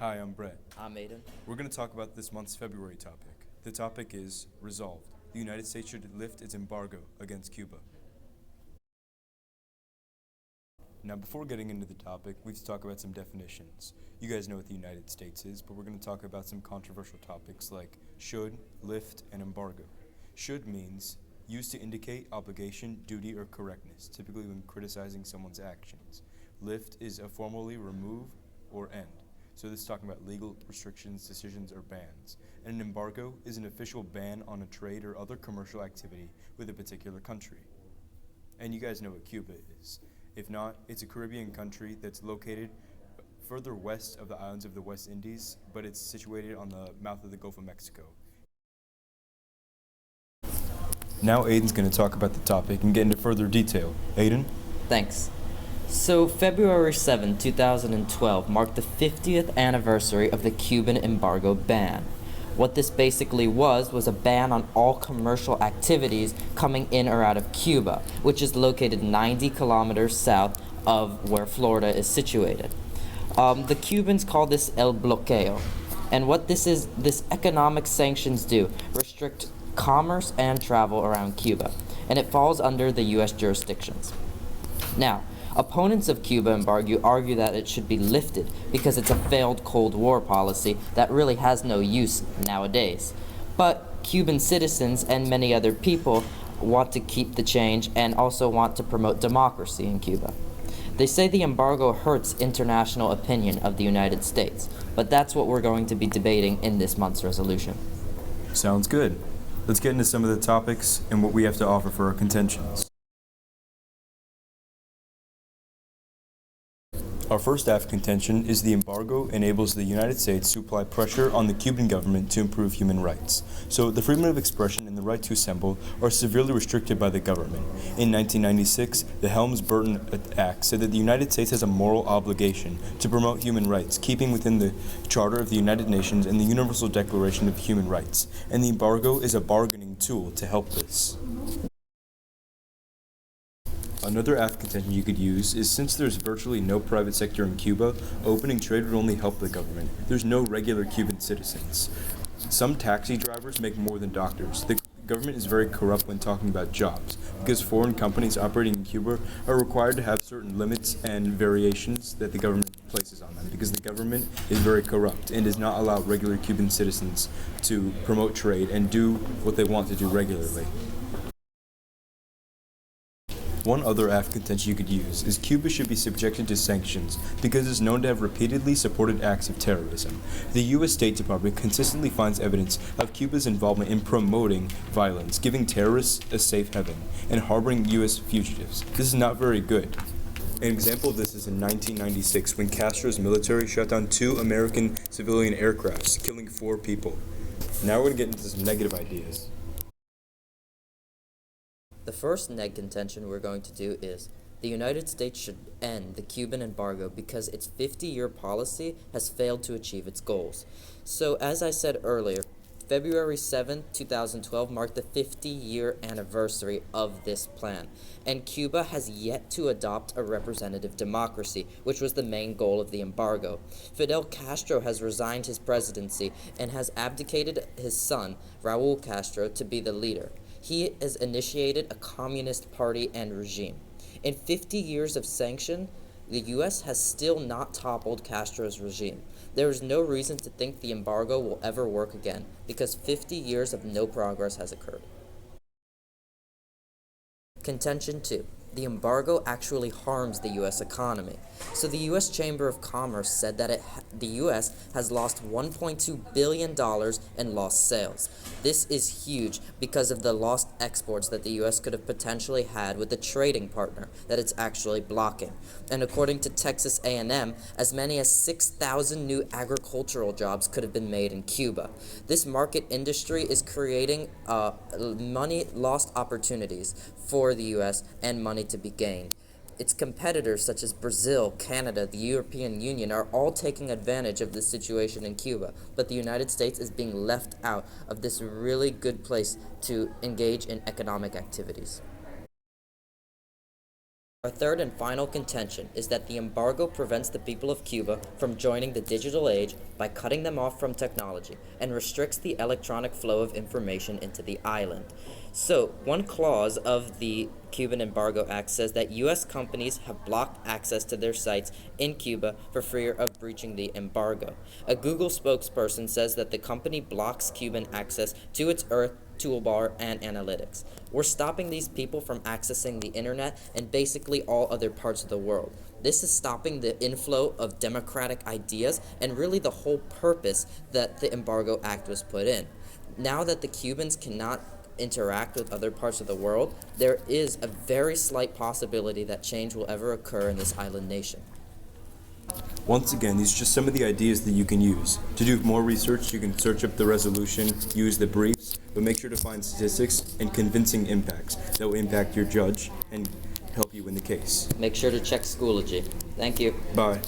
Hi, I'm Brett. I'm Aiden. We're going to talk about this month's February topic. The topic is resolved. The United States should lift its embargo against Cuba. Now, before getting into the topic, we have to talk about some definitions. You guys know what the United States is, but we're going to talk about some controversial topics like should, lift, and embargo. Should means used to indicate obligation, duty, or correctness, typically when criticizing someone's actions. Lift is a formally remove or end. So this is talking about legal restrictions, decisions, or bans. And an embargo is an official ban on a trade or other commercial activity with a particular country. And you guys know what Cuba is. If not, it's a Caribbean country that's located further west of the islands of the West Indies, but it's situated on the mouth of the Gulf of Mexico. Now Aiden's going to talk about the topic and get into further detail. Aiden? Thanks. So, February 7, 2012 marked the 50th anniversary of the Cuban embargo ban. What this basically was a ban on all commercial activities coming in or out of Cuba, which is located 90 kilometers south of where Florida is situated. The Cubans call this el bloqueo. And what this economic sanctions do, restrict commerce and travel around Cuba. And it falls under the U.S. jurisdictions. Now, opponents of Cuba embargo argue that it should be lifted because it's a failed Cold War policy that really has no use nowadays. But Cuban citizens and many other people want to keep the change and also want to promote democracy in Cuba. They say the embargo hurts international opinion of the United States, but that's what we're going to be debating in this month's resolution. Sounds good. Let's get into some of the topics and what we have to offer for our contentions. Our first half contention is the embargo enables the United States to apply pressure on the Cuban government to improve human rights. So the freedom of expression and the right to assemble are severely restricted by the government. In 1996, the Helms-Burton Act said that the United States has a moral obligation to promote human rights, keeping within the Charter of the United Nations and the Universal Declaration of Human Rights. And the embargo is a bargaining tool to help this. Another aft contention you could use is since there's virtually no private sector in Cuba, opening trade would only help the government. There's no regular Cuban citizens. Some taxi drivers make more than doctors. The government is very corrupt when talking about jobs, because foreign companies operating in Cuba are required to have certain limits and variations that the government places on them, because the government is very corrupt and does not allow regular Cuban citizens to promote trade and do what they want to do regularly. One other aft contention you could use is Cuba should be subjected to sanctions because it's known to have repeatedly supported acts of terrorism. The U.S. State Department consistently finds evidence of Cuba's involvement in promoting violence, giving terrorists a safe haven, and harboring U.S. fugitives. This is not very good. An example of this is in 1996 when Castro's military shot down 2 American civilian aircrafts, killing 4 people. Now we're going to get into some negative ideas. The first neg contention we're going to do is the United States should end the Cuban embargo because its 50-year policy has failed to achieve its goals. So, as I said earlier, February 7, 2012 marked the 50-year anniversary of this plan, and Cuba has yet to adopt a representative democracy, which was the main goal of the embargo. Fidel Castro has resigned his presidency and has abdicated his son, Raul Castro, to be the leader. He has initiated a communist party and regime. In 50 years of sanction, the U.S. has still not toppled Castro's regime. There is no reason to think the embargo will ever work again, because 50 years of no progress has occurred. Contention 2. The embargo actually harms the U.S. economy. So the U.S. Chamber of Commerce said that the U.S. has lost $1.2 billion in lost sales. This is huge because of the lost exports that the U.S. could have potentially had with the trading partner that it's actually blocking. And according to Texas A&M, as many as 6,000 new agricultural jobs could have been made in Cuba. This market industry is creating money lost opportunities for the U.S. and money to be gained. Its competitors such as Brazil, Canada, the European Union are all taking advantage of this situation in Cuba, but the United States is being left out of this really good place to engage in economic activities. Our third and final contention is that the embargo prevents the people of Cuba from joining the digital age by cutting them off from technology and restricts the electronic flow of information into the island. So, one clause of the Cuban Embargo Act says that U.S. companies have blocked access to their sites in Cuba for fear of breaching the embargo. A Google spokesperson says that the company blocks Cuban access to its Earth toolbar and analytics. We're stopping these people from accessing the internet and basically all other parts of the world. This is stopping the inflow of democratic ideas and really the whole purpose that the Embargo Act was put in. Now that the Cubans cannot interact with other parts of the world, there is a very slight possibility that change will ever occur in this island nation. Once again, these are just some of the ideas that you can use. To do more research, you can search up the resolution, use the briefs, but make sure to find statistics and convincing impacts that will impact your judge and help you win the case. Make sure to check Schoology. Thank you. Bye.